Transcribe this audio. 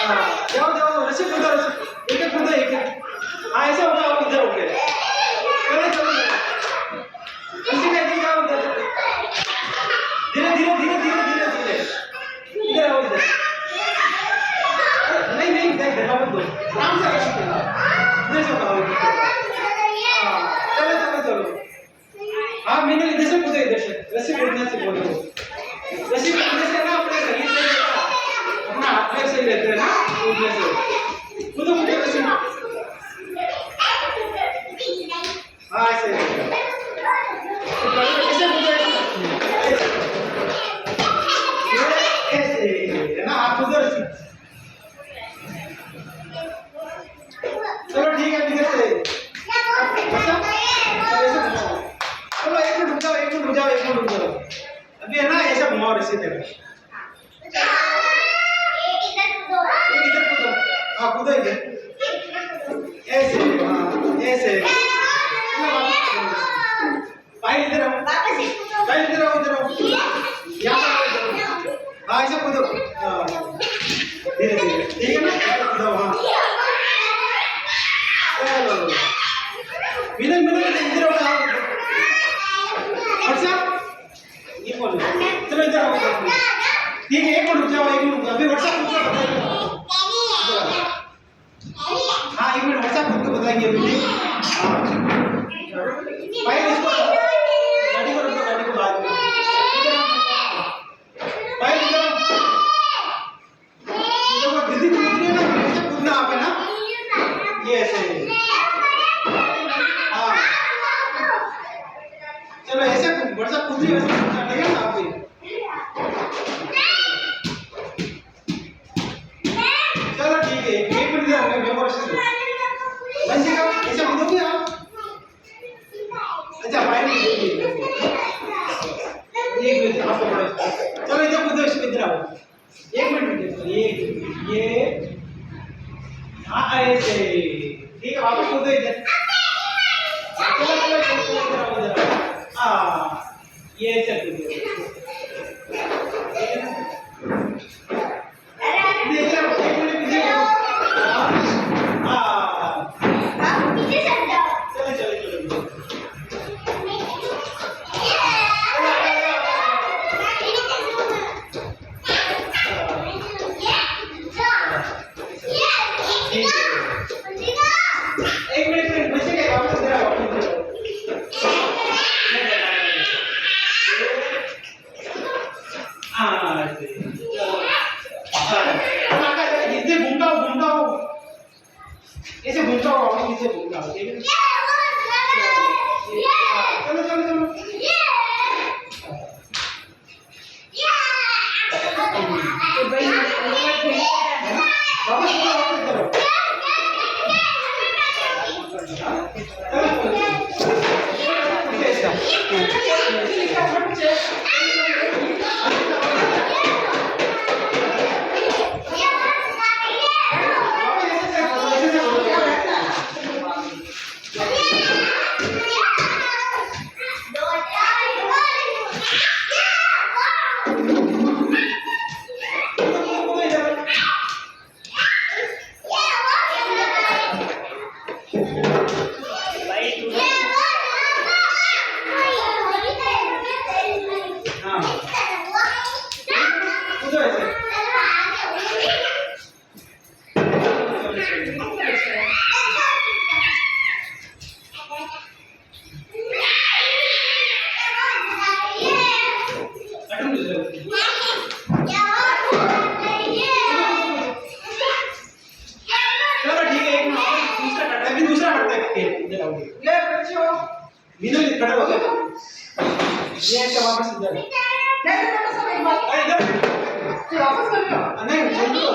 जाओ जाओ रस्सी कूदो रस्सी एक एक कूदो एक एक हाँ ऐसे होगा आप इधर हो गए चलो चलो रस्सी लेके जाओ उधर धीरे धीरे धीरे धीरे धीरे धीरे इधर आओ इधर नहीं नहीं इधर ढका मत दो आराम से रस्सी कूदो इधर से उठाओ हाँ चलो चलो चलो हाँ मैंने इधर से कूदो इधर से रस्सी कूदने से बोलो रस्सी कूदने से ना अपने शरीर से अपना हाथ में सही रहते हैं ना कूदने से कूदो कूदो रस्सी हाँ ऐसे ऐसे कूदो ऐसे ना आप कूदो रस्सी चलो ठीक है इधर से चलो एक मिनट रुक जाओ एक मिनट रुक जाओ एक मिनट रुक जाओ अभी है ना ऐसा घुमाओ रस्सी तरह इधर कूदो हाँ कूदो इधर ऐसे हाँ ऐसे पायल इधर आओ पायल इधर आओ यहाँ हाँ ऐसे कूदो धीरे धीरे ठीक है ना कूदो हाँ चलो मिनट मिनट इधर आओ व्हाट्सएप ये बोलो चलो इधर आओ ठीक है एक मिनट रुक जाओ एक मिनट रुक जाओ अभी व्हाट्सएप रुक जाओ हाँ एक मिनट व्हाट्सएप रुक के बताएंगे अभी हाँ भाई इसको गाड़ी को रुको गाड़ी को बाद में भाई इधर इधर दीदी कूदनी है ना ऐसे कूदना आप है ना ये ऐसे हाँ चलो ऐसे व्हाट्सएप कूद रही है वैसे कूदना ठीक है ना आप भी चलो ठीक है एक मिनट दे हमें मेमोरी से बंसी का ऐसे कूदोगे आप अच्छा फाइल में एक मिनट आपको पड़े चलो इधर कूदो इसको इधर आओ एक मिनट ये हाँ ऐसे ठीक है वापस कूदो इधर चलो चलो चलो इधर आओ इधर हाँ ये ऐसे कूदो ऐसे घूमता हो और नीचे घूमता हो ठीक है चलो चलो चलो खड़े हो गए ये ऐसे वापस इधर नहीं वापस कर लो नहीं